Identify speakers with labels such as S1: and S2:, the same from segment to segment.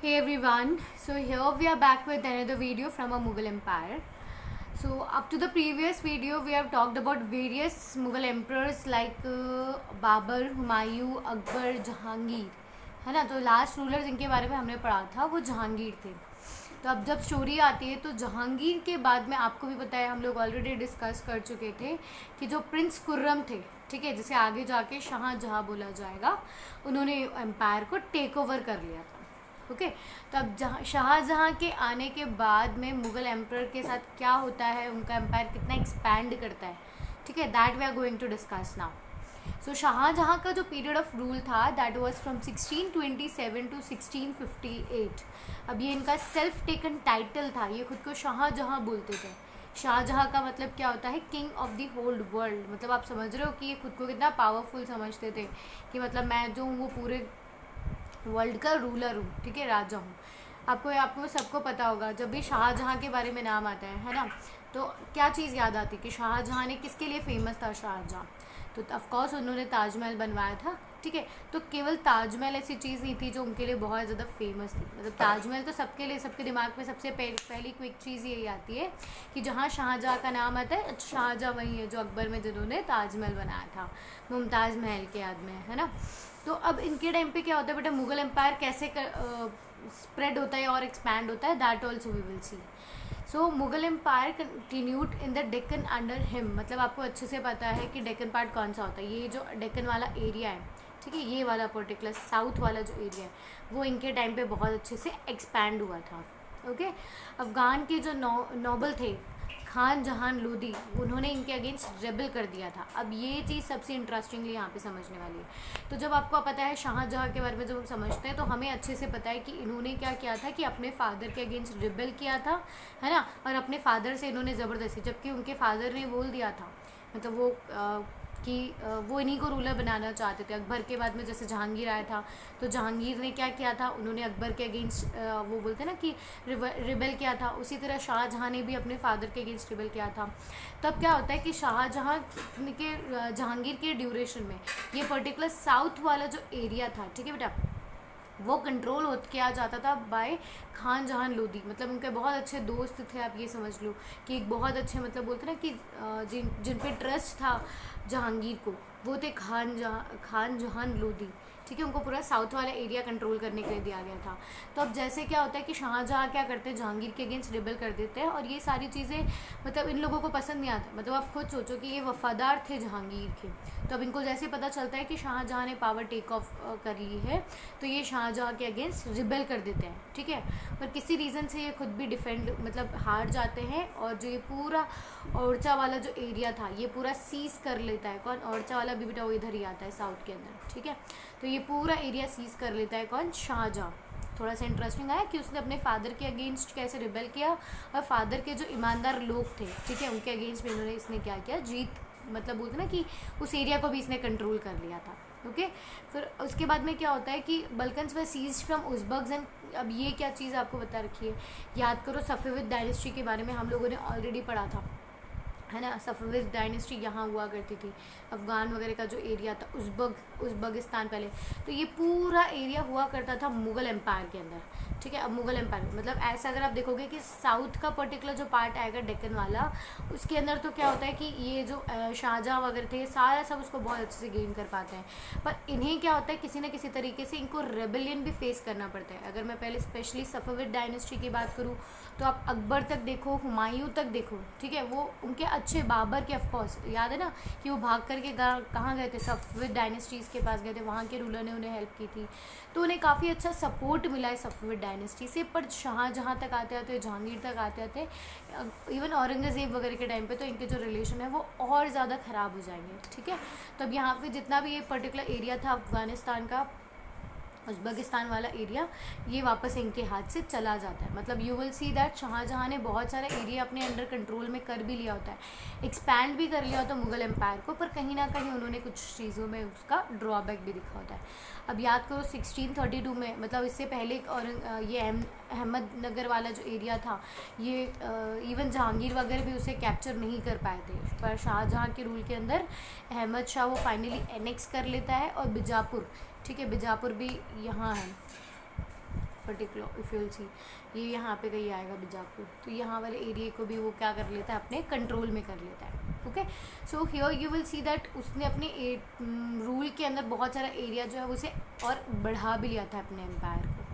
S1: Hey everyone, so here we are back with another video from a Mughal Empire. So up to the previous video we have talked about various Mughal emperors like Babar, Humayun, Akbar, Jahangir, है ना। तो last ruler जिनके बारे में हमने पढ़ा था वो जहांगीर थे। तो अब जब स्टोरी आती है तो जहांगीर के बाद में आपको भी पता है, हम लोग ऑलरेडी डिस्कस कर चुके थे कि जो प्रिंस खुर्रम थे, ठीक है, जिसे आगे जाके शाहजहाँ बोला जाएगा, उन्होंने एम्पायर को टेक ओवर कर लिया था। ओके तो अब शाहजहाँ के आने के बाद में मुग़ल एम्पर के साथ क्या होता है, उनका एम्पायर कितना एक्सपैंड करता है, ठीक है, that we are going to discuss now. So Shahjahan का जो पीरियड ऑफ रूल था दैट वाज फ्रॉम 1627 टू 1658। अब ये इनका सेल्फ टेकन टाइटल था, ये खुद को शाहजहाँ बोलते थे। शाहजहाँ का मतलब क्या होता है, king of the whole world. मतलब आप समझ रहे हो कि ये खुद को कितना पावरफुल समझते थे कि मतलब मैं जो हूँ वो पूरे वर्ल्ड का रूलर हूँ, ठीक है, राजा हूँ। आपको सबको पता होगा जब भी शाहजहाँ के बारे में नाम आता है ना, तो क्या चीज़ याद आती है कि शाहजहाँ ने किसके लिए फेमस था शाहजहाँ। तो ऑफकोर्स उन्होंने ताजमहल बनवाया था, ठीक है। तो केवल ताजमहल ऐसी चीज़ नहीं थी जो उनके लिए बहुत ज़्यादा फेमस थी। मतलब ताजमहल तो सबके लिए, सबके दिमाग में सबसे पहली क्विक चीज़ यही आती है कि जहाँ शाहजहाँ का नाम आता है, शाहजहाँ वही है जो अकबर में जिन्होंने ताजमहल बनाया था, मुमताज़ महल के याद में, है ना। तो अब इनके टाइम पे क्या होता है बेटा, मुग़ल एम्पायर कैसे स्प्रेड होता है और एक्सपैंड होता है, that also we will see. So Mughal empire continued in the Deccan under him. मतलब आपको अच्छे से पता है कि डेक्कन पार्ट कौन सा होता है, ये जो डेक्कन वाला एरिया है, ठीक है, ये वाला पर्टिकुलर साउथ वाला जो एरिया है वो इनके टाइम पे बहुत अच्छे से एक्सपैंड हुआ था। ओके अफ़गान के जो नोबल थे खान जहान लोदी, उन्होंने इनके अगेंस्ट रेबल कर दिया था। अब ये चीज़ सबसे इंटरेस्टिंगली यहाँ पे समझने वाली है। तो जब आपको पता है शाहजहाँ के बारे में जब हम समझते हैं तो हमें अच्छे से पता है कि इन्होंने क्या किया था कि अपने फादर के अगेंस्ट रेबल किया था, है ना। और अपने फादर से इन्होंने ज़बरदस्ती, जबकि उनके फादर ने बोल दिया था, मतलब वो कि वो इन्हीं को रूलर बनाना चाहते थे। अकबर के बाद में जैसे जहांगीर आया था तो जहांगीर ने क्या किया था, उन्होंने अकबर के अगेंस्ट वो बोलते हैं ना कि रिबेल किया था। उसी तरह शाहजहाँ ने भी अपने फादर के अगेंस्ट रिबेल किया था। तब क्या होता है कि शाहजहाँ के जहांगीर के ड्यूरेशन में ये पर्टिकुलर साउथ वाला जो एरिया था, ठीक है बेटा, वो कंट्रोल हो किया जाता था बाय खान जहान लोदी। मतलब उनके बहुत अच्छे दोस्त थे, आप ये समझ लो कि एक बहुत अच्छे, मतलब बोलते ना कि जिन पे ट्रस्ट था जहांगीर को, वो थे खान जहान लोदी, ठीक है। उनको पूरा साउथ वाला एरिया कंट्रोल करने के लिए दिया गया था। तो अब जैसे क्या होता है कि शाहजहाँ क्या करते हैं, जहांगीर के अगेंस्ट रिबेल कर देते हैं, और ये सारी चीज़ें मतलब इन लोगों को पसंद नहीं आता। मतलब आप खुद सोचो कि ये वफादार थे जहांगीर के, तो अब इनको जैसे पता चलता है कि शाहजहाँ ने पावर टेक ऑफ कर ली है, तो ये शाहजहाँ के अगेंस्ट रिबेल कर देते हैं, ठीक है। पर किसी रीज़न से ये खुद भी डिफेंड, मतलब हार जाते हैं, और जो ये पूरा ओरछा वाला जो एरिया था ये पूरा सीज कर लेता है। कौन? ओरछा वाला भी बेटा वो इधर ही आता है साउथ के अंदर, ठीक है। तो ये पूरा एरिया सीज कर लेता है कौन? शाहजहाँ। थोड़ा सा इंटरेस्टिंग आया कि उसने अपने फादर के अगेंस्ट कैसे रिबेल किया, और फादर के जो ईमानदार लोग थे, ठीक है, उनके अगेंस्ट में इन्होंने इसने क्या किया, जीत, मतलब बोलते ना कि उस एरिया को भी इसने कंट्रोल कर लिया था। ओके फिर उसके बाद में क्या होता है कि बल्कन्स वे सीज फ्रॉम उज़्बेक्स एंड। अब ये क्या चीज़ आपको बता रखी है, याद करो सफ़ेविद डायनेस्टी के बारे में हम लोगों ने ऑलरेडी पढ़ा था, है ना। सफ़ेविद डायनेस्टी यहाँ हुआ करती थी, अफ़गान वगैरह का जो एरिया था, उज़्बेकिस्तान पहले, तो ये पूरा एरिया हुआ करता था मुग़ल एम्पायर के अंदर, ठीक है। अब मुग़ल एम्पायर मतलब ऐसा अगर आप देखोगे कि साउथ का पर्टिकुलर जो पार्ट आएगा डेक्कन वाला, उसके अंदर तो क्या होता है कि ये जो शाहजहाँ वगैरह थे सारा सब उसको बहुत अच्छे से गेन कर पाते हैं। पर इन्हें क्या होता है, किसी न किसी तरीके से इनको रेबेलियन भी फेस करना पड़ता है। अगर मैं पहले स्पेशली सफ़ेविद डायनेस्टी की बात करूँ तो आप अकबर तक देखो, हुमायूं तक देखो, ठीक है, वो उनके अच्छे, बाबर के ऑफकोर्स याद है ना कि वो भाग करके कहाँ गए थे, सफ़ेविद डायनेस्टीज़ के पास गए थे, वहाँ के रूलर ने उन्हें हेल्प की थी, तो उन्हें काफ़ी अच्छा सपोर्ट मिला है सफ़ेविद डायनेस्टी से। पर शाहजहाँ तक आते आते, जहांगीर तक आते आते, इवन औरंगज़ेब वगैरह के टाइम पे तो इनके जो रिलेशन है वो और ज़्यादा ख़राब हो जाएंगे, ठीक है। तो अब यहाँ पे जितना भी ये पर्टिकुलर एरिया था अफ़गानिस्तान का, उज़्बेकिस्तान वाला एरिया, ये वापस इनके हाथ से चला जाता है। मतलब you will see that Shah Jahan ने बहुत सारा एरिया अपने अंडर कंट्रोल में कर भी लिया होता है, एक्सपैंड भी कर लिया होता है मुग़ल एम्पायर को, पर कहीं ना कहीं उन्होंने कुछ चीज़ों में उसका ड्रॉबैक भी दिखा होता है। अब याद करो 1632 में, मतलब इससे पहले और ये अहमदनगर वाला जो एरिया था, ये इवन जहांगीर वगैरह भी उसे कैप्चर नहीं कर पाए थे, पर शाहजहाँ के रूल के अंदर अहमद शाह वो फाइनली एनेक्स कर लेता है। और बीजापुर, ठीक है, बीजापुर भी यहाँ है, पर्टिकुलर इफ यू विल सी, ये यहाँ पे कहीं आएगा बीजापुर, तो यहाँ वाले एरिया को भी वो क्या कर लेता है, अपने कंट्रोल में कर लेता है। Okay, so here you will see that उसने अपने रूल के अंदर बहुत सारा एरिया जो है उसे और बढ़ा भी लिया था अपने एम्पायर को।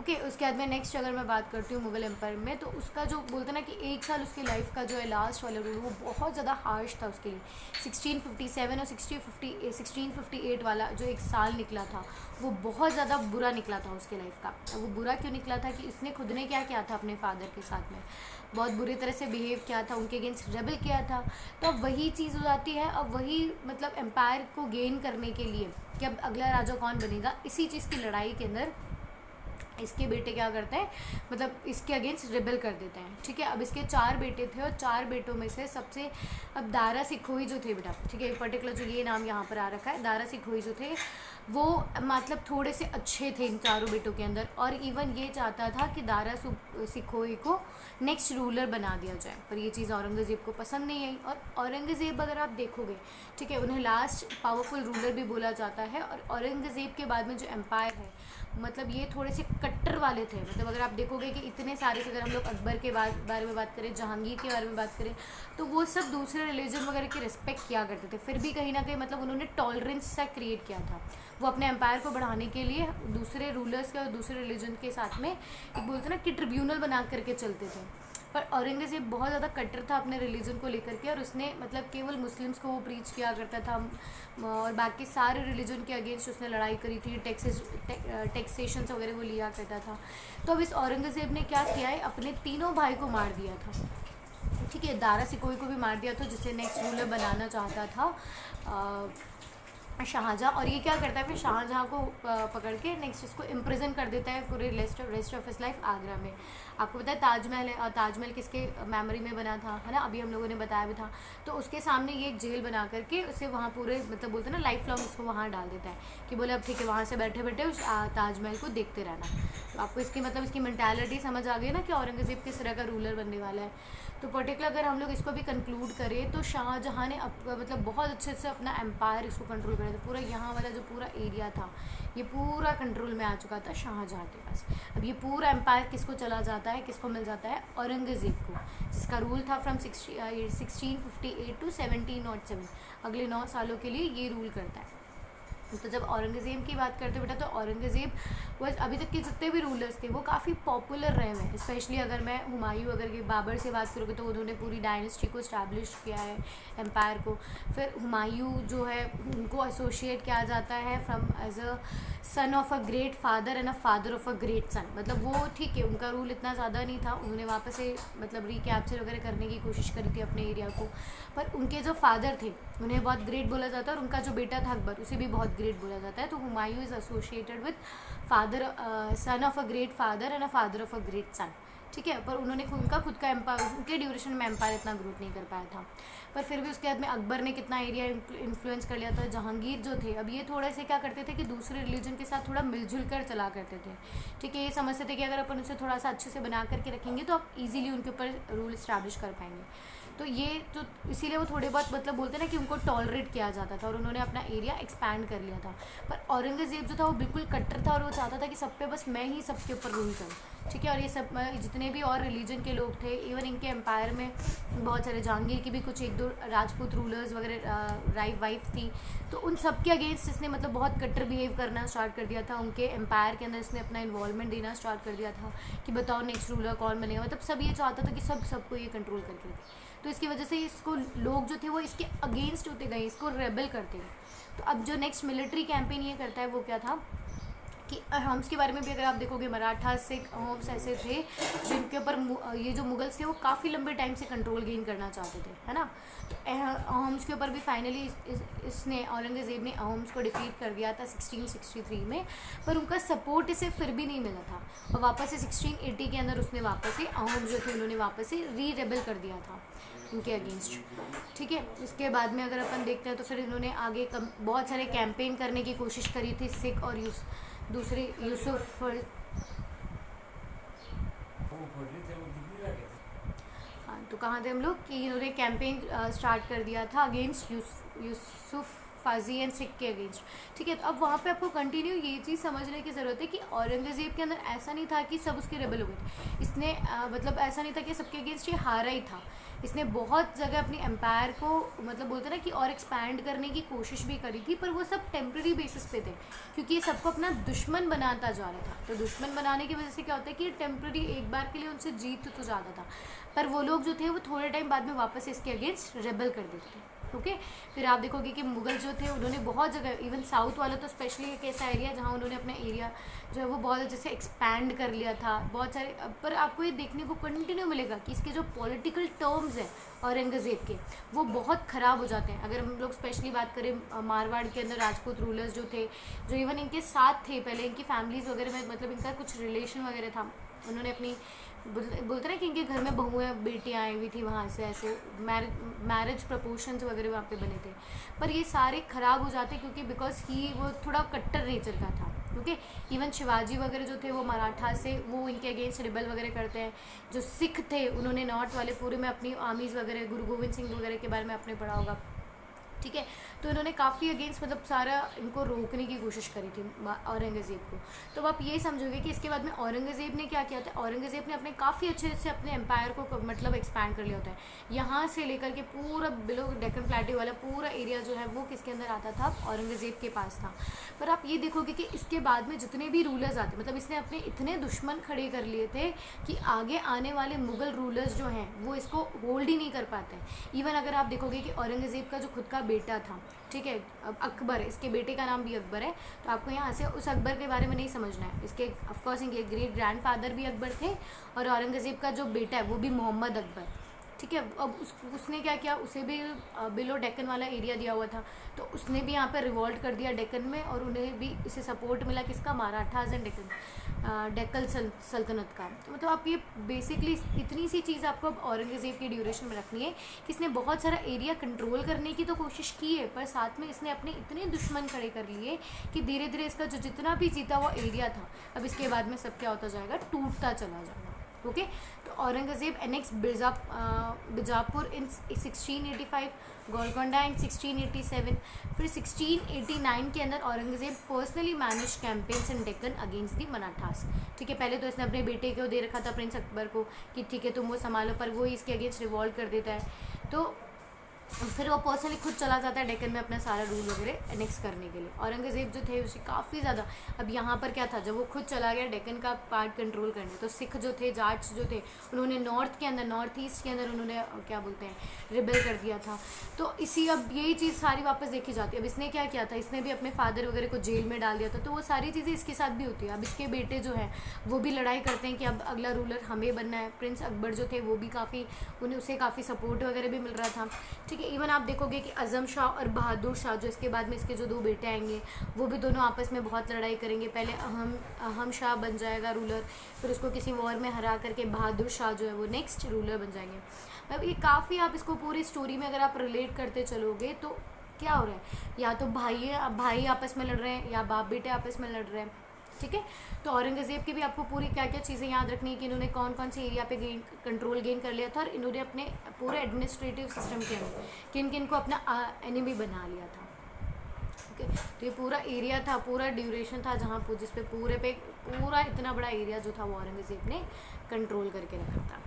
S1: ओके, उसके बाद में नेक्स्ट अगर मैं बात करती हूँ मुग़ल एम्पायर में, तो उसका जो बोलते हैं ना कि 1 साल उसकी लाइफ का जो है लास्ट वाला रूल, वो बहुत ज़्यादा हार्श था उसके लिए। 1657 और 1658 वाला जो 1 साल निकला था, वो बहुत ज़्यादा बुरा निकला था उसके लाइफ का। वो बुरा क्यों निकला था कि इसने खुद ने क्या किया था अपने फादर के साथ में, बहुत बुरी तरह से बिहेव किया था, उनके अगेंस्ट रेबल किया था। तो अब वही चीज़ हो जाती है, अब वही मतलब एम्पायर को गेन करने के लिए कि अब अगला राजा कौन बनेगा, इसी चीज़ की लड़ाई के अंदर इसके बेटे क्या करते हैं, मतलब इसके अगेंस्ट रिबेल कर देते हैं। ठीक है, अब इसके 4 बेटे थे और 4 बेटों में से सबसे, अब दारा सिखोई जो थे बेटा, ठीक है, पर्टिकुलर जो ये नाम यहाँ पर आ रखा है, दारा सिखोई जो थे वो मतलब थोड़े से अच्छे थे इन चारों बेटों के अंदर, और इवन ये चाहता था कि दारा सिखोई को नेक्स्ट रूलर बना दिया जाए, पर ये चीज़ औरंगज़ेब को पसंद नहीं आई। और औरंगज़ेब अगर आप देखोगे, ठीक है, उन्हें लास्ट पावरफुल रूलर भी बोला जाता है। और औरंगज़ेब के बाद में जो एम्पायर है, मतलब ये थोड़े से कट्टर वाले थे। मतलब अगर आप देखोगे कि इतने सारे से, अगर हम लोग अकबर के बारे में बात करें, जहांगीर के बारे में बात करें, तो वो सब दूसरे रिलीजन वगैरह की रिस्पेक्ट किया करते थे, फिर भी कहीं ना कहीं मतलब उन्होंने टॉलरेंस सा क्रिएट किया था। वो अपने एम्पायर को बढ़ाने के लिए दूसरे रूलर्स के और दूसरे रिलीजन के साथ में एक बोलते ना कि ट्रिब्यूनल बना करके चलते थे। पर औरंगज़ेब बहुत ज़्यादा कट्टर था अपने रिलीजन को लेकर के, और उसने मतलब केवल मुस्लिम्स को वो प्रीच किया करता था, और बाकी सारे रिलीजन के अगेंस्ट उसने लड़ाई करी थी, टैक्सेशन वगैरह वो लिया करता था। तो अब इस औरंगज़ेब ने क्या किया है, अपने तीनों भाई को मार दिया था। ठीक है, दारा सिकोई को भी मार दिया था, जिसे नेक्स्ट रूलर बनाना चाहता था शाहजहाँ। और ये क्या करता है, फिर शाहजहाँ को पकड़ के नेक्स्ट इसको इम्प्रिजन कर देता है पूरे rest of his life Agra में। आपको पता है ताजमहल है, ताजमहल किसके मेमोरी में बना था, है ना, अभी हम लोगों ने बताया भी था। तो उसके सामने ये एक जेल बना करके उसे वहाँ पूरे मतलब बोलते हैं ना लाइफ लॉन्ग उसको वहाँ डाल देता है कि बोले अब ठीक है, वहाँ से बैठे बैठे उस ताजमहल को देखते रहना। तो आपको इसकी मतलब इसकी मेंटालिटी समझ आ गई ना कि औरंगज़ेब किस तरह का रूलर बनने वाला है। तो पर्टिकुलर अगर हम लोग इसको भी कंक्लूड करें, तो शाहजहाँ ने मतलब बहुत अच्छे से अपना एम्पायर इसको कंट्रोल कर था। पूरा यहाँ वाला जो पूरा एरिया था, ये पूरा कंट्रोल में आ चुका था शाहजहाँ के पास। अब ये पूरा एम्पायर किसको चला जाता है, किसको मिल जाता है, औरंगज़ेब को, जिसका रूल था फ्रॉम 1658 टू 1707। अगले 9 सालों के लिए ये रूल करता है। तो जब औरंगज़ेब की बात करते बेटा, तो औरंगज़ेब वो अभी तक के जितने भी रूलर्स थे वो काफ़ी पॉपुलर रहे हैं। स्पेशली अगर मैं हुमायूं अगर के बाबर से बात करोगे, तो उन्होंने पूरी डायनेस्टी को इस्टेब्लिश किया है, एम्पायर को। फिर हुमायूं जो है उनको एसोशिएट किया जाता है from as a son of a great father and a father of a great son. मतलब वो ठीक है, उनका रूल इतना ज़्यादा नहीं था, उन्होंने वापस से मतलब रिकैप्चर वगैरह करने की कोशिश करी थी अपने एरिया को। पर उनके जो फादर थे उन्हें बहुत ग्रेट बोला जाता है, और उनका जो बेटा था अकबर, उसे भी बहुत ग्रेट बोला जाता है। तो Humayun is associated with father, sun of a great father and a father of a great सन। ठीक है, पर उन्होंने उनका खुद का एम्पायर, उनके ड्यूरेशन में एम्पायर इतना ग्रोथ नहीं कर पाया था। पर फिर भी उसके बाद में अकबर ने कितना एरिया इन्फ्लुएंस कर लिया था। जहांगीर जो थे, अब ये थोड़ा से क्या करते थे कि दूसरे रिलीजन के साथ थोड़ा मिलजुल कर चला करते थे। ठीक है, ये समझते थे कि अगर अपन उसे थोड़ा सा अच्छे से बना करके रखेंगे तो आप इजीली उनके ऊपर रूल इस्टेब्लिश कर पाएंगे। तो ये तो इसीलिए वो थोड़े बहुत मतलब बोलते हैं ना कि उनको टॉलरेट किया जाता था, और उन्होंने अपना एरिया एक्सपैंड कर लिया था। पर औरंगज़ेब जो था वो बिल्कुल कट्टर था, और वो चाहता था कि सब पे बस मैं ही सबके ऊपर रूल करूँ। ठीक है, और ये सब जितने भी और रिलीजन के लोग थे, इवन इनके एम्पायर में बहुत सारे, जहांगीर की भी कुछ 1-2 राजपूत रूलर्स वगैरह वाइफ थी, तो उन सब के अगेंस्ट इसने मतलब बहुत कट्टर बिहेव करना स्टार्ट कर दिया था। उनके एम्पायर के अंदर इसने अपना इन्वॉल्वमेंट देना स्टार्ट कर दिया था कि बताओ नेक्स्ट रूलर कौन बनेगा। मतलब सब ये चाहता था कि सबको ये कंट्रोल करके रखे। तो इसकी वजह से इसको लोग जो थे वो इसके अगेंस्ट होते गए, इसको रेबल करते गए। तो अब जो नेक्स्ट मिलिट्री कैंपेन ये करता है वो क्या था कि अहम्स के बारे में भी अगर आप देखोगे, मराठा सिख अहम्स ऐसे थे जिनके ऊपर ये जो मुगल्स थे वो काफ़ी लंबे टाइम से कंट्रोल गेन करना चाहते थे, है ना। तो अहम्स के ऊपर भी फाइनली इसने औरंगज़ेब ने अहम्स को डिफीट कर दिया था 1663 में। पर उनका सपोर्ट इसे फिर भी नहीं मिला था, और वापस से 1680 के अंदर उसने वापस से अहम्स जो थे उन्होंने वापस से रेबल कर दिया था इनके अगेंस्ट। ठीक है, इसके बाद में अगर अपन देखते हैं तो फिर इन्होंने आगे बहुत सारे कैंपेन करने की कोशिश करी थी, सिख और दूसरे यूसुफ। हाँ, तो कहाँ थे हम लोग कि इन्होंने कैंपेन स्टार्ट कर दिया था अगेंस्ट यूसुफ काजी एंड सिख के अगेंस्ट, ठीक है। तो अब वहाँ पे आपको कंटिन्यू ये चीज़ समझने की ज़रूरत है कि औरंगज़ेब के अंदर ऐसा नहीं था कि सब उसके रेबल हो गए थे। इसने मतलब ऐसा नहीं था कि सबके अगेंस्ट ये हारा ही था। इसने बहुत जगह अपनी एम्पायर को मतलब बोलते ना कि और एक्सपैंड करने की कोशिश भी करी थी, पर वो सब टेम्प्रेरी बेसिस पे थे, क्योंकि ये सबको अपना दुश्मन बनाता जा रहा था। तो दुश्मन बनाने की वजह से क्या होता है कि ये टेम्प्रेरी एक बार के लिए उनसे जीत तो ज़्यादा था, पर वो लोग जो थे वो थोड़े टाइम बाद में वापस इसके अगेंस्ट रेबल कर देते थे। ओके फिर आप देखोगे कि मुगल जो थे उन्होंने बहुत जगह, इवन साउथ वाला तो स्पेशली एक ऐसा एरिया जहाँ उन्होंने अपना एरिया जो है वो बहुत जैसे एक्सपैंड कर लिया था बहुत सारे। पर आपको ये देखने को कंटिन्यू मिलेगा कि इसके जो पॉलिटिकल टर्म्स हैं औरंगज़ेब के, वो बहुत ख़राब हो जाते हैं। अगर हम लोग स्पेशली बात करें मारवाड़ के अंदर राजपूत रूलर्स जो थे, जो इवन इनके साथ थे पहले, इनकी फैमिलीज़ वगैरह में मतलब इनका कुछ रिलेशन वगैरह था, उन्होंने अपनी बोलते ना कि इनके घर में बहुएं बेटियाँ आई हुई थी वहाँ से, ऐसे मैरिज प्रपोशंस वगैरह वहाँ पे बने थे, पर ये सारे ख़राब हो जाते क्योंकि बिकॉज ही वो थोड़ा कट्टर नेचर का था। ओके इवन शिवाजी वगैरह जो थे वो मराठा से वो इनके अगेंस्ट रिबल वगैरह करते हैं। जो सिख थे उन्होंने नॉर्थ वाले पूरे में अपनी आर्मीज़ वगैरह, गुरु गोविंद सिंह वगैरह के बारे में आपने पढ़ा होगा, ठीक है। तो इन्होंने काफ़ी अगेंस्ट मतलब सारा इनको रोकने की कोशिश करी थी औरंगज़ेब को। तो आप ये समझोगे कि इसके बाद में औरंगज़ेब ने क्या किया था, औरंगज़ेब ने अपने काफ़ी अच्छे से अपने एम्पायर को मतलब एक्सपैंड कर लिया होता है। यहाँ से लेकर के पूरा बिलो डेक्कन प्लेट्यू वाला पूरा एरिया जो है वो किसके अंदर आता था, औरंगज़ेब के पास था। पर आप ये देखोगे कि इसके बाद में जितने भी रूलर्स आते, मतलब इसने अपने इतने दुश्मन खड़े कर लिए थे कि आगे आने वाले मुग़ल रूलर्स जो हैं वो इसको होल्ड ही नहीं कर पाते। इवन अगर आप देखोगे कि औरंगज़ेब का जो खुद का बेटा था, ठीक है, अब अकबर, इसके बेटे का नाम भी अकबर है, तो आपको यहाँ से उस अकबर के बारे में नहीं समझना है। इसके ऑफकोर्स इनके ग्रेट ग्रैंडफादर भी अकबर थे और औरंगज़ेब का जो बेटा है वो भी मोहम्मद अकबर, ठीक है। अब उसने क्या किया, उसे भी बिलो डेक्कन वाला एरिया दिया हुआ था, तो उसने भी यहाँ पर रिवॉल्ट कर दिया डेक्कन में, और उन्हें भी इसे सपोर्ट मिला किसका, मराठाज एंड डेक्कन सल्तनत का। तो मतलब आप ये बेसिकली इतनी सी चीज़ आपको अब औरंगज़ेब की ड्यूरेशन में रखनी है कि इसने बहुत सारा एरिया कंट्रोल करने की तो कोशिश की है, पर साथ में इसने अपने इतने दुश्मन खड़े कर लिए कि धीरे धीरे इसका जो जितना भी जीता हुआ एरिया था अब इसके बाद में सब क्या होता जाएगा, टूटता चला जाएगा। ओके तो औरंगज़ेब एनेक्स बीजापुर इन 1685, गोलकोंडा इन 1687, फिर 1689 के अंदर Aurangzeb personally manage campaigns in Deccan against the Marathas, ठीक है। पहले तो इसने अपने बेटे को दे रखा था प्रिंस अकबर को कि ठीक है तुम वो संभालो, पर वो इसके अगेंस्ट रिवॉल्ट कर देता है। तो फिर वो पर्सनली खुद चला जाता है डेक्कन में अपना सारा रूल वगैरह एनेक्स करने के लिए। औरंगज़ेब जो थे उसे काफ़ी ज़्यादा, अब यहाँ पर क्या था, जब वो खुद चला गया डेक्कन का पार्ट कंट्रोल करने, तो सिख जो थे, जाट्स जो थे, उन्होंने नॉर्थ के अंदर, नॉर्थ ईस्ट के अंदर उन्होंने क्या बोलते हैं, रिबेल कर दिया था। तो इसी अब यही चीज़ सारी वापस देखी जाती है। अब इसने क्या किया था, इसने भी अपने फादर वगैरह को जेल में डाल दिया था, तो वो सारी चीज़ें इसके साथ भी होती है। अब इसके बेटे जो हैं वो भी लड़ाई करते हैं कि अब अगला रूलर हमें बनना है। प्रिंस अकबर जो थे वो भी काफ़ी, उसे काफ़ी सपोर्ट वगैरह भी मिल रहा था, ठीक है। इवन आप देखोगे कि आज़म शाह और बहादुर शाह जो इसके बाद में इसके जो दो बेटे आएंगे वो भी दोनों आपस में बहुत लड़ाई करेंगे। पहले अहम शाह बन जाएगा रूलर, फिर उसको किसी वॉर में हरा करके बहादुर शाह जो है वो नेक्स्ट रूलर बन जाएंगे। मतलब ये काफ़ी, आप इसको पूरी स्टोरी में अगर आप रिलेट करते चलोगे तो क्या हो रहा है, या तो भाई आपस में लड़ रहे हैं या बाप बेटे आपस में लड़ रहे हैं, ठीक है। तो औरंगज़ेब की भी आपको पूरी क्या क्या चीज़ें याद रखनी है कि इन्होंने कौन कौन से एरिया पे कंट्रोल गेन कर लिया था, और इन्होंने अपने पूरे एडमिनिस्ट्रेटिव सिस्टम के अंदर किन किन को अपना एनिमी बना लिया था। ओके तो ये पूरा एरिया था, पूरा ड्यूरेशन था जहाँ जिस पे पूरा इतना बड़ा एरिया जो था वो औरंगज़ेब ने कंट्रोल करके रखा था।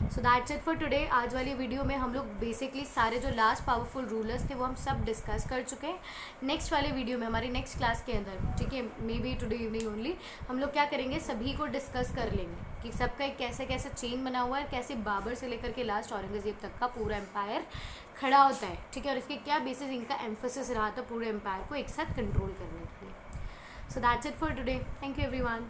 S1: So that's it for today. आज वाली वीडियो में हम लोग बेसिकली सारे जो लास्ट पावरफुल रूलर्स थे वो हम सब डिस्कस कर चुके हैं। नेक्स्ट वाले वीडियो में हमारी नेक्स्ट क्लास के अंदर, ठीक है, may be today evening only, हम लोग क्या करेंगे, सभी को डिस्कस कर लेंगे कि सबका एक कैसे कैसे चेन बना हुआ है, कैसे बाबर से लेकर के लास्ट औरंगज़ेब तक का पूरा एम्पायर खड़ा होता है, ठीक है, और इसके क्या बेसिस इनका एम्फोसिस रहा था पूरे एम्पायर को एक साथ कंट्रोल करने के लिए। So that's it for today. Thank you everyone.